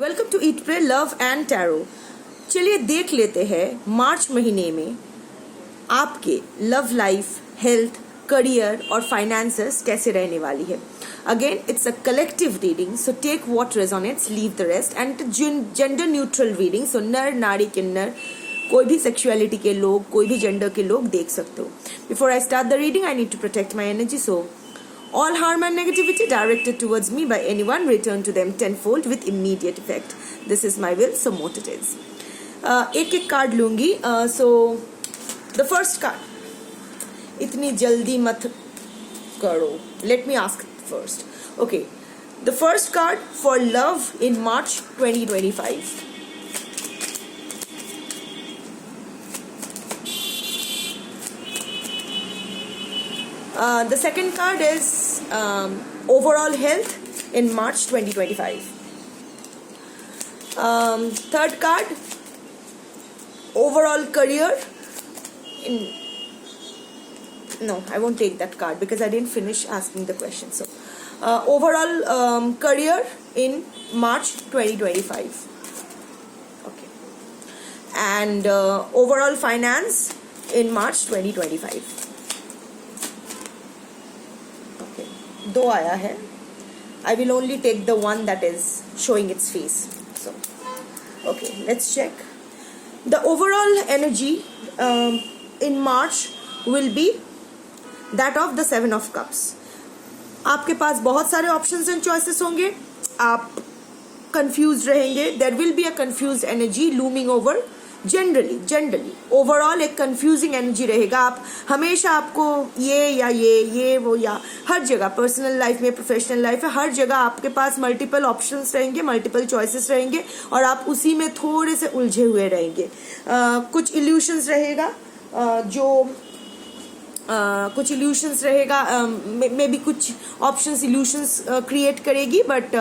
Welcome to eat pray love and tarot. चलिए देख लेते हैं मार्च महीने में आपके लव लाइफ, हेल्थ, करियर और फाइनेंसेस कैसे रहने वाली है। Again it's a collective reading, so take what resonates, leave the rest. And gender neutral reading, so नर नारी किन्नर, कोई भी सेक्सुअलिटी के लोग, कोई भी जेंडर के लोग देख सकते हो। Before I start the reading I need to protect my energy, so all harm and negativity directed towards me by anyone return to them tenfold with immediate effect. This is my will, so mote it is. एक एक card लूंगी. So the first card, इतनी जल्दी मत करो. Let me ask first. Okay, the first card for love in March 2025. The second card is overall health in March 2025. Third card, overall career in... No, I won't take that card because I didn't finish asking the question. So, overall career in March 2025. Okay. And overall finance in March 2025. दो आया है. I will only take the one that is showing its face. So, okay, let's check. The overall energy in March will be that of the Seven of Cups. आपके पास बहुत सारे options and choices होंगे. आप confused रहेंगे. There will be a confused energy looming over. Generally overall एक confusing energy रहेगा. आप हमेशा आपको ये वो या हर जगह, पर्सनल लाइफ में, प्रोफेशनल लाइफ में, हर जगह आपके पास मल्टीपल ऑप्शंस रहेंगे, मल्टीपल चॉइसेस रहेंगे और आप उसी में थोड़े से उलझे हुए रहेंगे. कुछ इल्यूशंस रहेगा कुछ इल्यूशंस रहेगा, मे बी कुछ ऑप्शंस इल्यूशंस क्रिएट करेगी. बट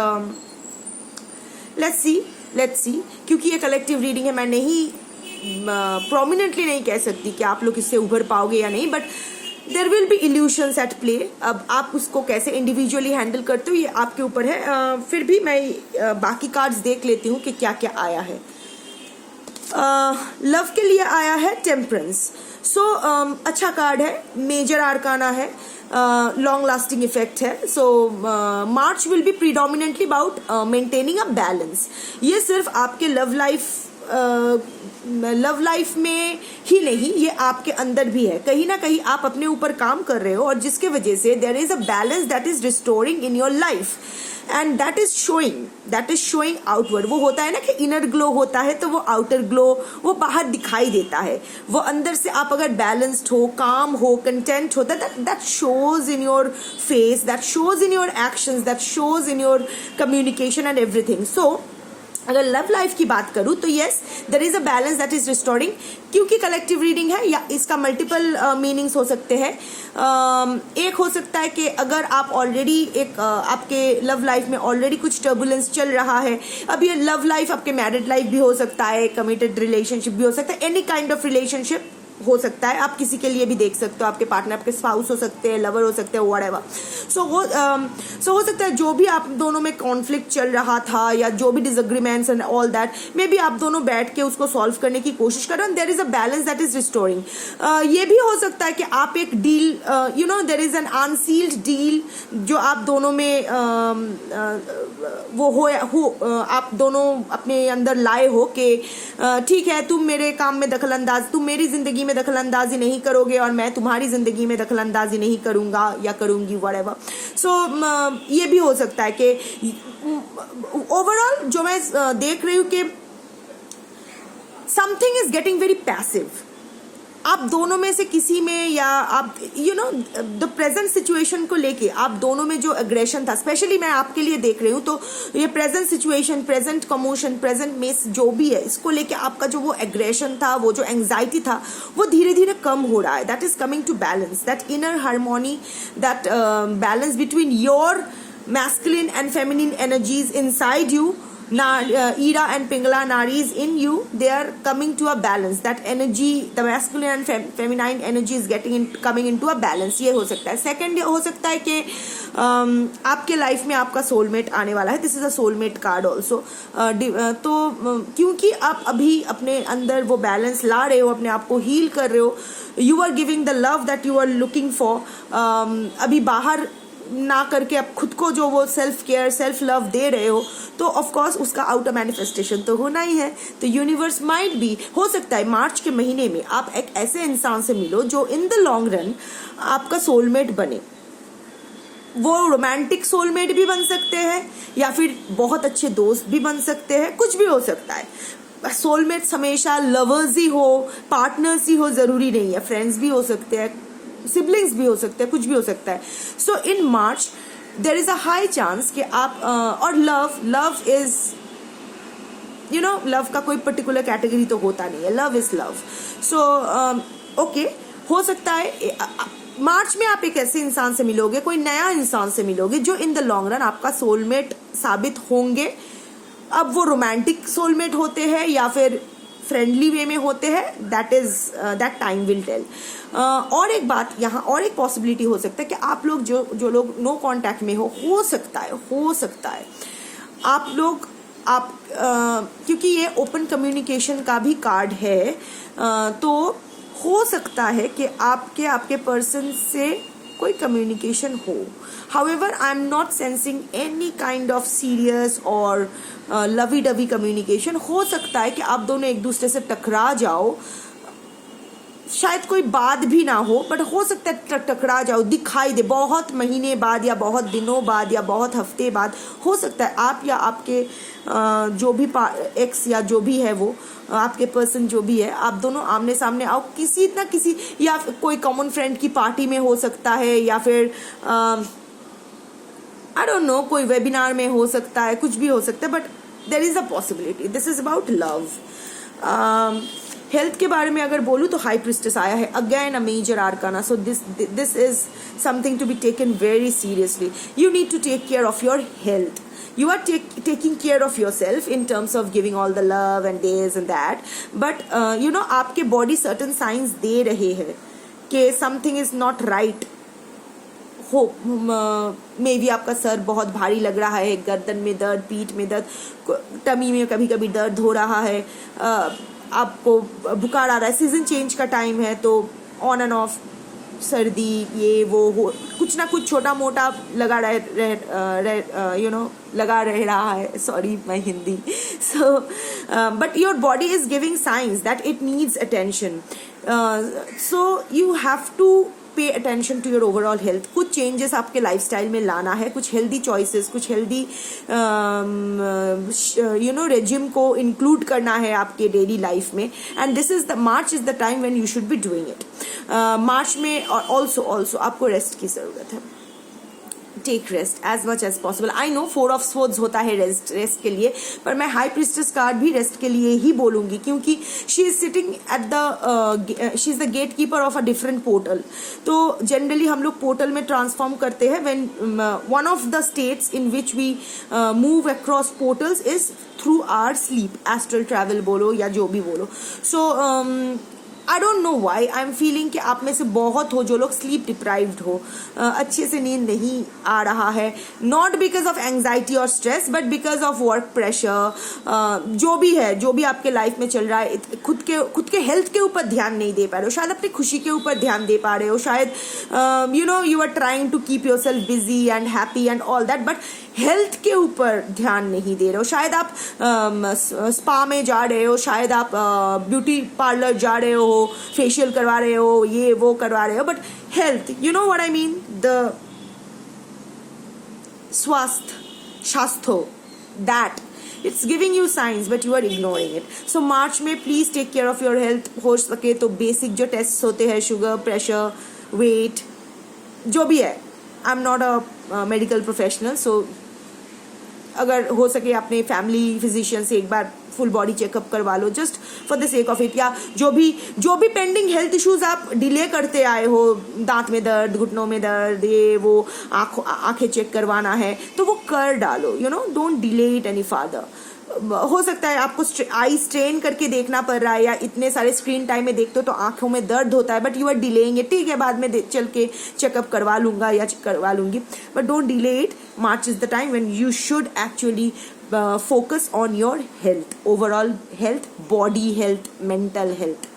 लेट्स सी क्योंकि ये कलेक्टिव रीडिंग है, मैं नहीं प्रोमिनेंटली नहीं कह सकती कि आप लोग इससे उभर पाओगे या नहीं. But there will be illusions at play. अब आप उसको कैसे इंडिविजुअली हैंडल करते हो ये आपके ऊपर है. फिर भी मैं बाकी कार्ड्स देख लेती हूँ कि क्या क्या आया है. लव के लिए आया है टेम्परेंस. सो अच्छा कार्ड है, मेजर आर्काना है, लॉन्ग लास्टिंग इफेक्ट है. So March will be predominantly about maintaining a balance. ये सिर्फ आपके लव लाइफ में ही नहीं, ये आपके अंदर भी है. कहीं ना कहीं आप अपने ऊपर काम कर रहे हो और जिसके वजह से there is a balance that is restoring in your life and that is showing outward. वो होता है ना कि इनर ग्लो होता है तो वो आउटर ग्लो वो बाहर दिखाई देता है. वो अंदर से आप अगर बैलेंस्ड हो, काम हो, कंटेंट होता है, that shows in your face, that shows in your actions, that shows in your communication and everything. So अगर लव लाइफ की बात करूं तो yes, there is a balance that is restoring. क्योंकि कलेक्टिव रीडिंग है या इसका मल्टीपल मीनिंग्स हो सकते हैं. एक हो सकता है कि अगर आप ऑलरेडी आपके लव लाइफ में ऑलरेडी कुछ टर्बुलेंस चल रहा है. अब ये लव लाइफ आपके मैरिड लाइफ भी हो सकता है, कमिटेड रिलेशनशिप भी हो सकता है, एनी काइंड ऑफ रिलेशनशिप हो सकता है. आप किसी के लिए भी देख सकते हो, आपके पार्टनर, आपके स्पाउस हो सकते हैं, लवर हो सकते हैं, व्हाटएवर. सो हो सकता है जो भी आप दोनों में कॉन्फ्लिक्ट चल रहा था या जो भी disagreements and all that, may be आप दोनों बैठ के उसको सॉल्व करने की कोशिश कर रहे हो. There is a balance that is restoring. ये भी हो सकता है कि आप एक deal, there is an unsealed deal जो आप दोनों में आप दोनों अपने अंदर लाए हो कि ठीक है, तुम मेरे काम में दखल अंदाज, तुम मेरी जिंदगी में दखल अंदाजी नहीं करोगे और मैं तुम्हारी जिंदगी में दखल अंदाजी नहीं करूंगा या करूंगी, व्हाटएवर. सो ये भी हो सकता है कि ओवरऑल जो मैं देख रही हूं कि something is getting very passive. आप दोनों में से किसी में, या आप द प्रेजेंट सिचुएशन को लेके आप दोनों में जो एग्रेशन था, स्पेशली मैं आपके लिए देख रही हूँ, तो ये present situation, present commotion, present mess जो भी है, इसको लेके आपका जो वो एग्रेशन था, वो जो एंग्जाइटी था, वो धीरे धीरे कम हो रहा है. That is coming to balance, that inner harmony, that balance between your masculine and feminine energies inside you Ira and Pingala Naris in you, they are coming to a balance. That energy, the masculine and feminine energy is coming into a balance. ये हो सकता है. Second ये हो सकता है कि आपके लाइफ में आपका सोलमेट आने वाला है. This is a soulmate card also. तो क्योंकि आप अभी अपने अंदर वो बैलेंस ला रहे हो, अपने आप को हील कर रहे हो, you are giving the love that you are looking for. अभी बाहर ना करके आप खुद को जो वो सेल्फ केयर सेल्फ लव दे रहे हो, तो ऑफ कोर्स उसका आउटर मैनिफेस्टेशन तो होना ही है. तो यूनिवर्स माइट भी, हो सकता है मार्च के महीने में आप एक ऐसे इंसान से मिलो जो इन द लॉन्ग रन आपका सोलमेट बने. वो रोमांटिक सोलमेट भी बन सकते हैं या फिर बहुत अच्छे दोस्त भी बन सकते हैं, कुछ भी हो सकता है. सोलमेट्स हमेशा लवर्स ही हो, पार्टनर्स ही हो, जरूरी नहीं है. फ्रेंड्स भी हो सकते हैं, सिबलिंग्स भी हो सकते हैं, कुछ भी हो सकता है. So in March there is a high chance कि आप और लव इज लव का कोई पर्टिकुलर कैटेगरी तो होता नहीं है. Love is love. So okay, हो सकता है मार्च में आप एक ऐसे इंसान से मिलोगे, कोई नया इंसान से मिलोगे जो इन द लॉन्ग रन आपका सोलमेट साबित होंगे. अब वो रोमांटिक सोलमेट होते हैं या फिर फ्रेंडली वे में होते हैं, दैट टाइम विल टेल. और एक बात यहाँ, और एक पॉसिबिलिटी हो सकता है कि आप लोग जो लोग नो कांटेक्ट में हो सकता है आप लोग क्योंकि ये ओपन कम्युनिकेशन का भी कार्ड है, तो हो सकता है कि आपके पर्सन से कोई कम्युनिकेशन हो. However I am not sensing any kind of serious और लवी डवी कम्युनिकेशन. हो सकता है कि आप दोनों एक दूसरे से टकरा जाओ, शायद कोई बात भी ना हो, बट हो सकता है टकरा जाओ, दिखाई दे बहुत महीने बाद या बहुत दिनों बाद या बहुत हफ्ते बाद. हो सकता है आप या आपके जो भी एक्स या जो भी है वो आपके पर्सन जो भी है, आप दोनों आमने सामने आओ किसी ना किसी, या कोई कॉमन फ्रेंड की पार्टी में हो सकता है, या फिर आई डोंट नो कोई वेबिनार में हो सकता है, कुछ भी हो सकता है, but there is a possibility. This is about love. Health के बारे में अगर बोलूँ तो हाई प्रिस्टेस आया है, again a major arcana. So this is something to be taken very seriously. You need to take care of your health. You are taking care of yourself in terms of giving all the love and this and that, but आपके body certain signs दे रहे हैं कि something is not right. हो मे भी आपका sir बहुत भारी लग रहा है, गर्दन में दर्द, पीठ में दर्द, टमी में कभी कभी दर्द हो रहा है, आपको बुखार आ रहा है, सीजन चेंज का टाइम है तो ऑन एंड ऑफ सर्दी ये वो हो, कुछ ना कुछ छोटा मोटा लगा रह रहा है. Sorry my Hindi. So but your body is giving signs that it needs attention. So you have to pay attention to your overall health. कुछ चेंजेस आपके लाइफस्टाइल में लाना है, कुछ हेल्दी चॉइसेस, कुछ हेल्दी रेजिम को इंक्लूड करना है आपके डेली लाइफ में. And this is the March is the time when you should be doing it. March में ऑल्सो आपको रेस्ट की जरूरत है. Take rest as much as possible. I know 4 of swords होता है रेस्ट के लिए, पर मैं हाई प्रिस्टेस कार्ड भी रेस्ट के लिए ही बोलूंगी, क्योंकि she is sitting at she is the gatekeeper of a different portal. तो जनरली हम लोग पोर्टल में ट्रांसफॉर्म करते हैं when one of the states in which we move across portals is through our sleep. Astral travel बोलो या जो भी बोलो. So I don't know why I am feeling कि आप में से बहुत हो जो लोग स्लीप डिप्राइव्ड हो, अच्छे से नींद नहीं आ रहा है, नॉट बिकॉज ऑफ एंग्जाइटी और stress but because of work pressure. जो भी है, जो भी आपके लाइफ में चल रहा है, खुद के हेल्थ के ऊपर ध्यान नहीं दे पा रहे हो, शायद अपनी खुशी के ऊपर ध्यान दे पा रहे हो, शायद you are trying to keep yourself busy and happy and all that, but health के ऊपर ध्यान नहीं दे रहे हो. शायद आप स्पा में जा रहे हो, शायद आप ब्यूटी पार्लर जा रहे हो, फेशियल करवा रहे हो, ये वो करवा रहे हो, but health, you know what I mean, the स्वास्थ्य, that it's giving you signs but you are ignoring it. So मार्च में please take care of your health. हो सके तो बेसिक जो टेस्ट होते हैं, शुगर, प्रेशर, वेट, जो भी है, I am not a medical professional, so अगर हो सके अपने फैमिली फिजिशियन से एक बार फुल बॉडी चेकअप करवा लो, just for the sake of it. या जो भी पेंडिंग हेल्थ इश्यूज आप डिले करते आए हो, दांत में दर्द, घुटनों में दर्द, ये वो, आंखें चेक करवाना है, तो वो कर डालो. Don't delay it any farther. हो सकता है आपको आई स्ट्रेन करके देखना पड़ रहा है, या इतने सारे स्क्रीन टाइम में देखते हो तो आंखों में दर्द होता है, but you are delaying it, ठीक है बाद में चल के चेकअप करवा लूंगा या करवा लूंगी, but don't delay it. March is the time when you should actually focus on your health, overall health, body health, mental health.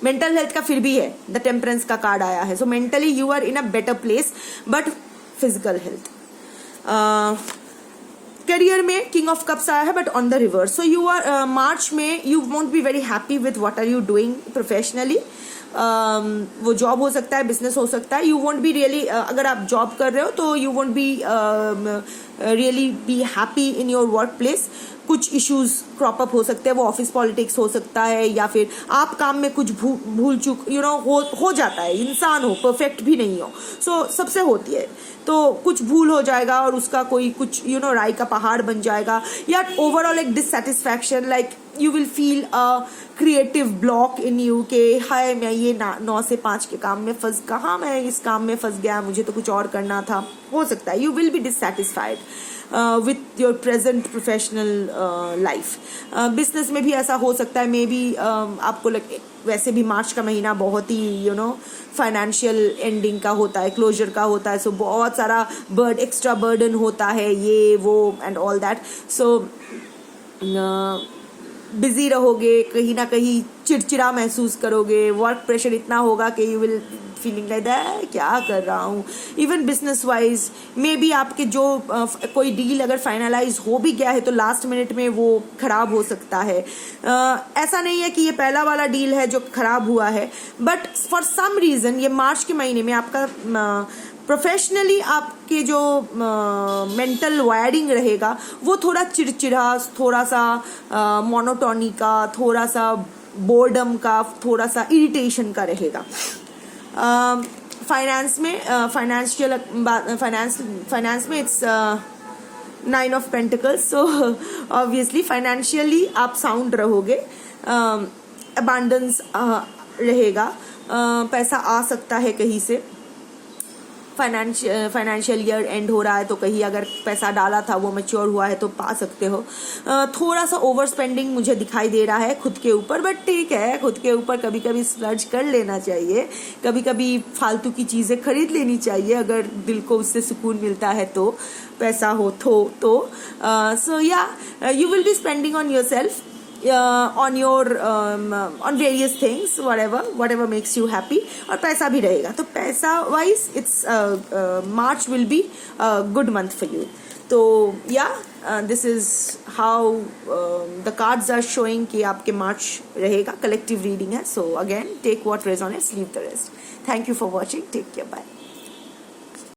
Mental health का फिर भी है, द टेम्परेंस का कार्ड आया है, so mentally you are in a better place, but physical health. Career में king of cups आया है but on the reverse, so you are March में you won't be very happy with what are you doing professionally. वो job हो सकता है, business हो सकता है. यू वॉन्ट बी रियली, अगर आप जॉब कर रहे हो तो you won't be really be happy in your work place. कुछ इश्यूज क्रॉप अप हो सकते हैं, वो ऑफिस पॉलिटिक्स हो सकता है, या फिर आप काम में कुछ भूल चूक हो जाता है. इंसान हो, परफेक्ट भी नहीं हो, सो सबसे होती है, तो कुछ भूल हो जाएगा और उसका कोई कुछ राई का पहाड़ बन जाएगा, या ओवरऑल एक dissatisfaction, like you will feel a creative block in you के हाय मैं ये 9 से 5 के काम में मैं इस काम में फंस गया, मुझे तो कुछ और करना था. हो सकता है you will be dissatisfied with your present professional life. Business में भी ऐसा हो सकता है, मे बी आपको लगे. वैसे भी मार्च का महीना बहुत ही फाइनेंशियल एंडिंग का होता है, क्लोजर का होता है, सो बहुत सारा एक्स्ट्रा बर्डन होता है, ये वो and all that. So busy रहोगे, कहीं ना कहीं चिड़चिड़ा महसूस करोगे, वर्क प्रेशर इतना होगा कि you will feeling like that क्या कर रहा हूँ. Even business wise may be आपके जो कोई डील अगर फाइनलाइज हो भी गया है तो लास्ट मिनट में वो खराब हो सकता है. ऐसा नहीं है कि ये पहला वाला डील है जो खराब हुआ है, बट फॉर सम रीजन ये मार्च के महीने में आपका प्रोफेशनली आपके जो मेंटल वायरिंग रहेगा वो थोड़ा चिड़चिड़ा, थोड़ा सा मोनोटोनी का, थोड़ा सा बोर्डम का, थोड़ा सा इरिटेशन का रहेगा. फाइनेंस में फाइनेंस में it's 9 of pentacles, so obviously financially आप साउंड रहोगे, अबांडेंस रहेगा, पैसा आ सकता है कहीं से. फाइनेंशियल ईयर एंड हो रहा है तो कहीं अगर पैसा डाला था वो मैच्योर हुआ है तो पा सकते हो. थोड़ा सा ओवर स्पेंडिंग मुझे दिखाई दे रहा है खुद के ऊपर, बट ठीक है, खुद के ऊपर कभी कभी स्प्लर्ज कर लेना चाहिए, कभी कभी फालतू की चीज़ें खरीद लेनी चाहिए अगर दिल को उससे सुकून मिलता है तो, पैसा हो तो. सो या you will be spending on your self, on your on various things, whatever makes you happy, और पैसा भी रहेगा. तो पैसा wise it's March will be good month for you. तो या this is how the cards are showing कि आपके मार्च रहेगा. कलेक्टिव रीडिंग है, so again take what resonates, leave the rest. Thank you for watching, take care, bye.